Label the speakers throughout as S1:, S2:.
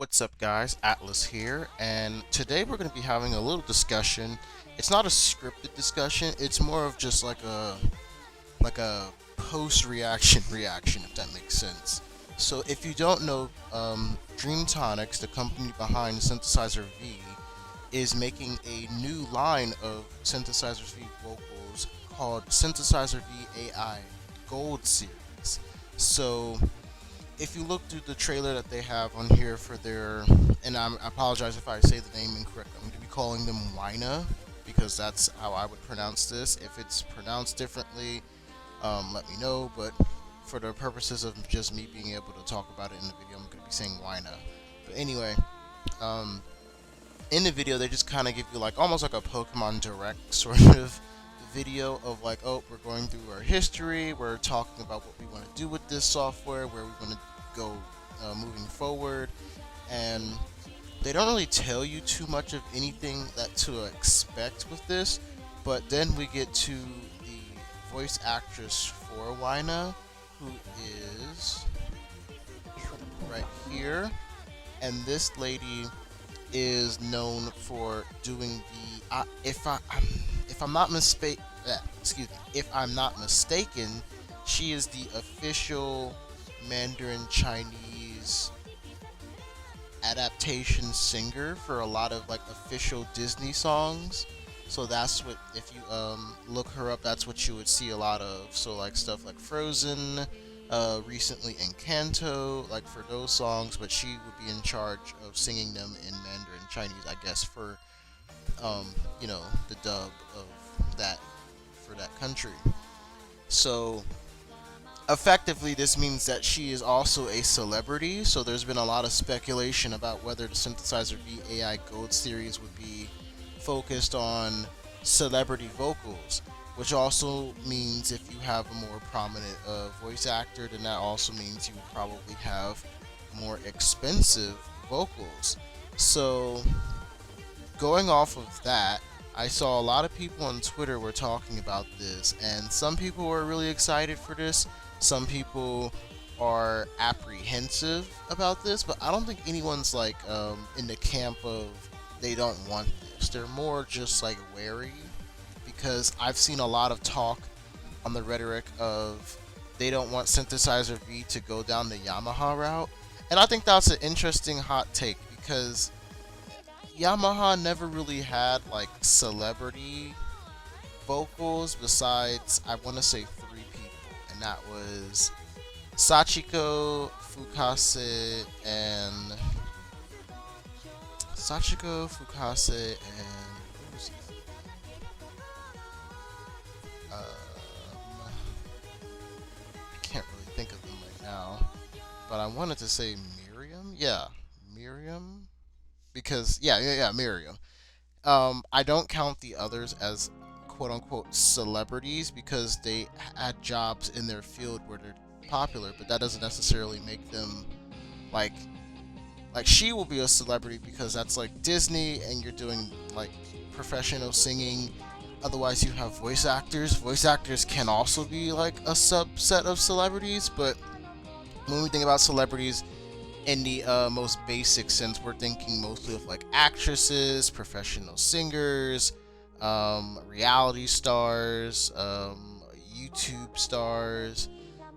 S1: What's up, guys? Atlas here, and today we're going to be having a little discussion. It's not a scripted discussion, it's more of just like a post reaction, if that makes sense. So if you don't know, Dreamtonics, the company behind Synthesizer V, is making a new line of Synthesizer V vocals called Synthesizer V AI Gold Series. So if you look through the trailer that they have on here for their, and I apologize if I say the name incorrect, I'm going to be calling them Wina because that's how I would pronounce this. If it's pronounced differently, let me know, but for the purposes of just me being able to talk about it in the video, I'm going to be saying Wina. But anyway, in the video, they just kind of give you like almost like a Pokemon Direct sort of video of like, oh, we're going through our history, we're talking about what we want to do with this software, where we want to go moving forward, and they don't really tell you too much of anything that to expect with this. But then we get to the voice actress for Wina, who is right here, and this lady is known for doing the if I'm not mistaken, she is the official Mandarin Chinese adaptation singer for a lot of like official Disney songs. So that's what, if you look her up, that's what you would see a lot of. So like stuff like Frozen, recently Encanto, like for those songs, but she would be in charge of singing them in Mandarin Chinese, I guess, for the dub of that for that country. So effectively, this means that she is also a celebrity. So there's been a lot of speculation about whether the Synthesizer V AI Gold series would be focused on celebrity vocals, which also means if you have a more prominent voice actor, then that also means you would probably have more expensive vocals. So going off of that, I saw a lot of people on Twitter were talking about this, and some people were really excited for this. Some people are apprehensive about this, but I don't think anyone's like in the camp of they don't want this. They're more just like wary, because I've seen a lot of talk on the rhetoric of they don't want Synthesizer V to go down the Yamaha route, and I think that's an interesting hot take, because Yamaha never really had like celebrity vocals besides, I want to say, three people, and that was Sachiko, Fukase, and who was the other? I can't really think of them right now, but I wanted to say Miriam. Yeah, Miriam. Because Miriam. I don't count the others as quote unquote celebrities because they had jobs in their field where they're popular, but that doesn't necessarily make them like she will be a celebrity because that's like Disney and you're doing like professional singing. Otherwise, you have voice actors. Voice actors can also be like a subset of celebrities, but when we think about celebrities in the most basic sense, we're thinking mostly of like actresses, professional singers, reality stars, YouTube stars.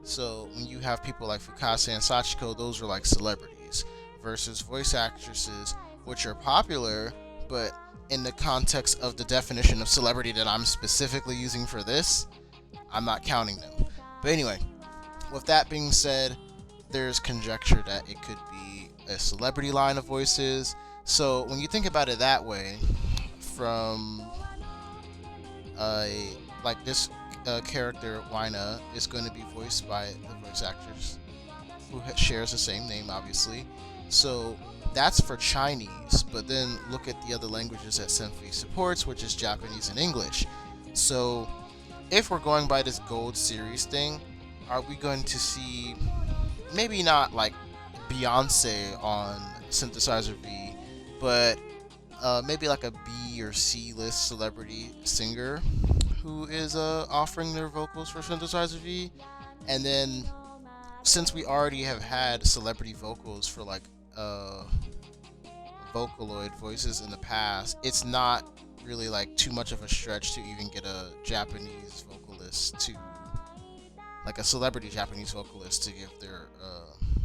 S1: So when you have people like Fukase and Sachiko, those are like celebrities, versus voice actresses, which are popular, but in the context of the definition of celebrity that I'm specifically using for this, I'm not counting them. But anyway, with that being said, there's conjecture that it could be a celebrity line of voices. So when you think about it that way, from like this character Wina is going to be voiced by the voice actress who shares the same name, obviously. So that's for Chinese, but then look at the other languages that Synth V supports, which is Japanese and English. So if we're going by this Gold Series thing, are we going to see maybe not like Beyonce on Synthesizer V, but maybe like a B or C list celebrity singer who is offering their vocals for Synthesizer V? And then since we already have had celebrity vocals for like Vocaloid voices in the past, it's not really like too much of a stretch to even get a Japanese vocalist to, like a celebrity Japanese vocalist, to give their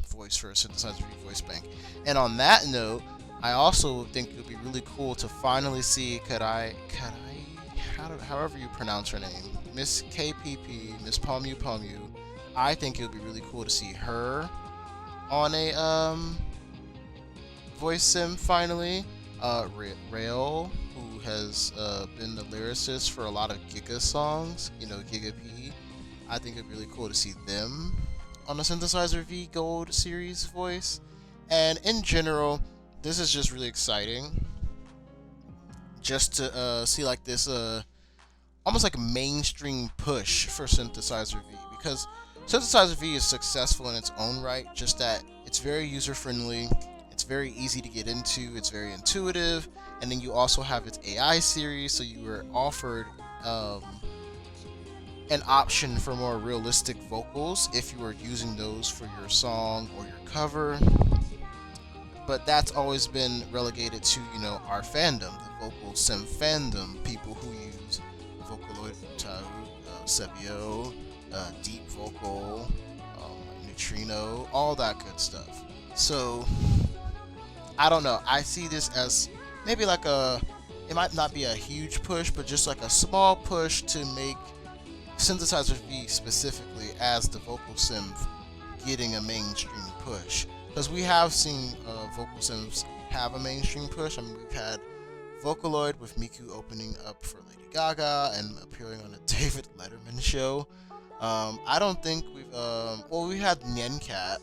S1: voice for a Synthesizer V voice bank. And on that note, I also think it would be really cool to finally see however you pronounce her name, Miss KPP, Miss Palmu Palmu. I think it would be really cool to see her on a voice sim finally. Rail, who has been the lyricist for a lot of Giga songs, Giga P. I think it'd be really cool to see them on the Synthesizer V Gold series voice. And in general, this is just really exciting, just to see like this almost like a mainstream push for Synthesizer V, because Synthesizer V is successful in its own right, just that it's very user friendly, it's very easy to get into, it's very intuitive, and then you also have its AI series, so you were offered an option for more realistic vocals if you were using those for your song or your cover. But that's always been relegated to, our fandom, the vocal sim fandom, people who use Vocaloid, Sebio, Deep Vocal, Neutrino, all that good stuff. So, I don't know. I see this as maybe like it might not be a huge push, but just like a small push to make Synthesizer V specifically as the vocal sim getting a mainstream push. Because we have seen vocal sims have a mainstream push. I mean, we've had Vocaloid with Miku opening up for Lady Gaga and appearing on the David Letterman show. I don't think we've we had Nyencat,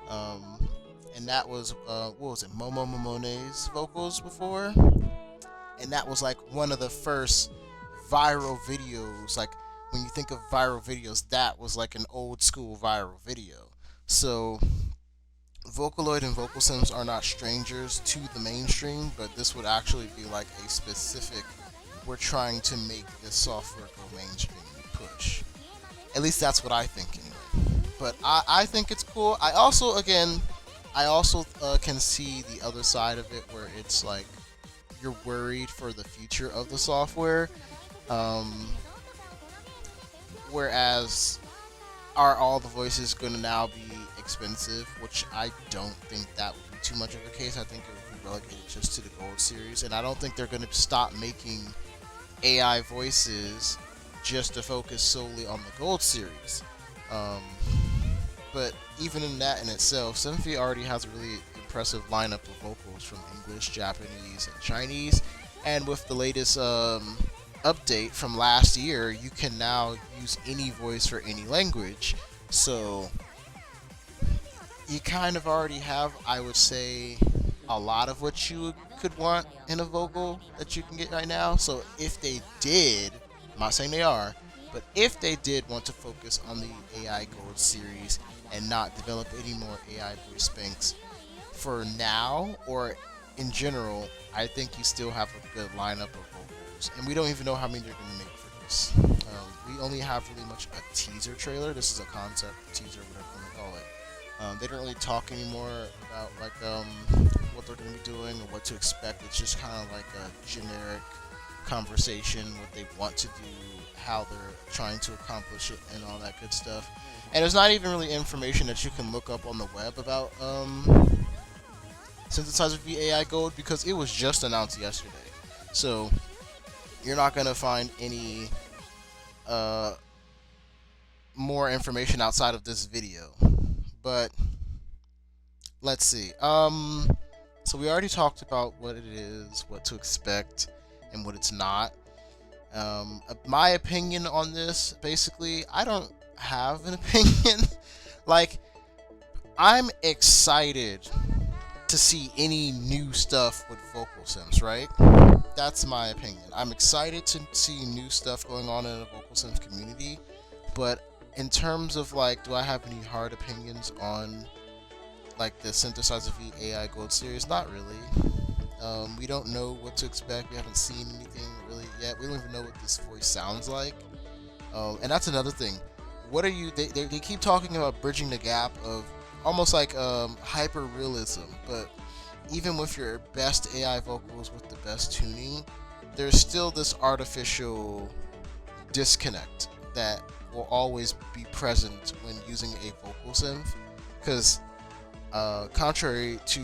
S1: and that was what was it, Momo Momone's vocals before, and that was like one of the first viral videos. Like when you think of viral videos, that was like an old school viral video. So Vocaloid and vocal sims are not strangers to the mainstream, but this would actually be like a specific, we're trying to make this software go mainstream push. At least that's what I think anyway. But I think it's cool. I also can see the other side of it, where it's like you're worried for the future of the software. Whereas, are all the voices going to now be expensive? Which I don't think that would be too much of a case. I think it would be relegated just to the Gold series, and I don't think they're going to stop making AI voices just to focus solely on the Gold series. But even in that in itself, Synth V already has a really impressive lineup of vocals from English, Japanese, and Chinese. And with the latest update from last year, you can now use any voice for any language. So you kind of already have, I would say, a lot of what you could want in a vocal that you can get right now. So if they did, I'm not saying they are, but if they did want to focus on the AI Gold series and not develop any more AI voice banks for now or in general, I think you still have a good lineup of vocals. And we don't even know how many they're going to make for this. We only have really much a teaser trailer. This is a concept teaser, whatever you want to call it. They don't really talk anymore about like what they're going to be doing or what to expect. It's just kind of like a generic conversation, what they want to do, how they're trying to accomplish it, and all that good stuff. And there's not even really information that you can look up on the web about Synthesizer V AI Gold, because it was just announced yesterday. So you're not going to find any more information outside of this video. But let's see. So we already talked about what it is, what to expect, and what it's not. My opinion on this, basically, I don't have an opinion. Like, I'm excited to see any new stuff with vocal sims, right? That's my opinion. I'm excited to see new stuff going on in the vocal sims community, but in terms of like, do I have any hard opinions on like the Synthesizer V AI Gold series? Not really. We don't know what to expect. We haven't seen anything really yet. We don't even know what this voice sounds like. And that's another thing. What are you? They keep talking about bridging the gap of almost like hyper realism. But even with your best AI vocals with the best tuning, there's still this artificial disconnect that will always be present when using a vocal synth. Because contrary to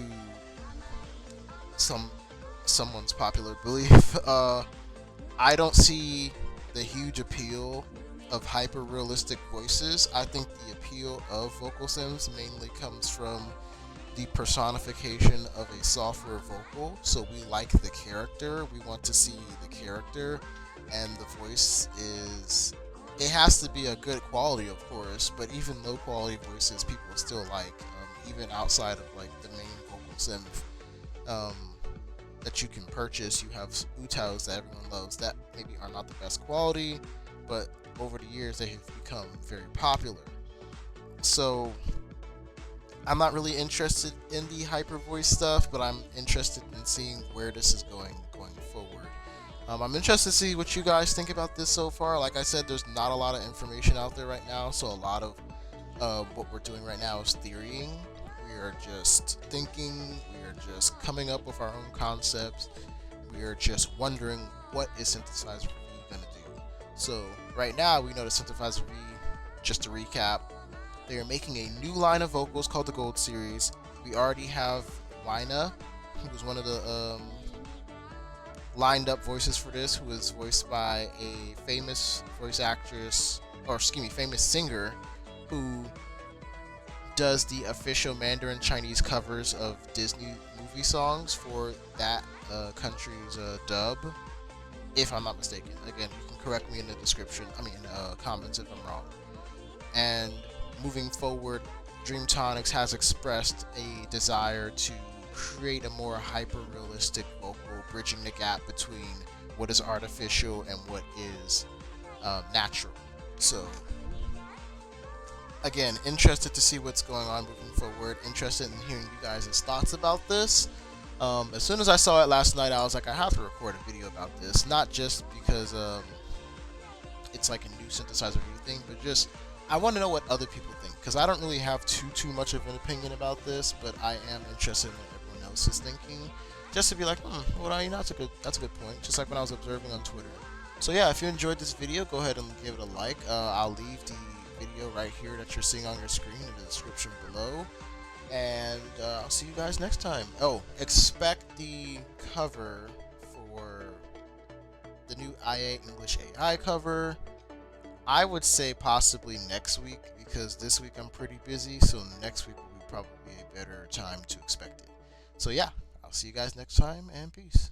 S1: someone's popular belief, I don't see the huge appeal of hyper realistic voices. I think the appeal of vocal synths mainly comes from the personification of a software vocal. So we like the character, we want to see the character, and the voice is. It has to be a good quality, of course, but even low quality voices people still like, even outside of like the main vocal synth um, that you can purchase. You have Utaos that everyone loves that maybe are not the best quality, but over the years they have become very popular. So I'm not really interested in the hyper voice stuff, but I'm interested in seeing where this is going forward. I'm interested to see what you guys think about this so far. Like I said, there's not a lot of information out there right now, so a lot of what we're doing right now is theorying. We are just thinking, we are just coming up with our own concepts, we are just wondering what is Synthesizer V going to do. So right now we know that Synthesizer V, just to recap, they are making a new line of vocals called the Gold Series. We already have Wyna, who was one of the lined up voices for this, who was voiced by a famous voice actress, or excuse me, famous singer, who does the official Mandarin Chinese covers of Disney movie songs for that country's dub, if I'm not mistaken. Again, you can correct me in the description, comments if I'm wrong. And moving forward, Dreamtonics has expressed a desire to create a more hyper-realistic vocal, bridging the gap between what is artificial and what is natural. So, again, interested to see what's going on moving forward. Interested in hearing you guys' thoughts about this. As soon as I saw it last night, I was like, I have to record a video about this. Not just because it's like a new Synthesizer V thing, but just I want to know what other people think, because I don't really have too much of an opinion about this, but I am interested in what everyone else is thinking, just to be like, well, that's a good point. Just like when I was observing on Twitter. So yeah, if you enjoyed this video, go ahead and give it a like. I'll leave the video right here that you're seeing on your screen in the description below, and I'll see you guys next time. Oh, expect the cover for the new IA English AI cover. I would say possibly next week, because this week I'm pretty busy, so next week will be probably a better time to expect it. So yeah, I'll see you guys next time, and peace.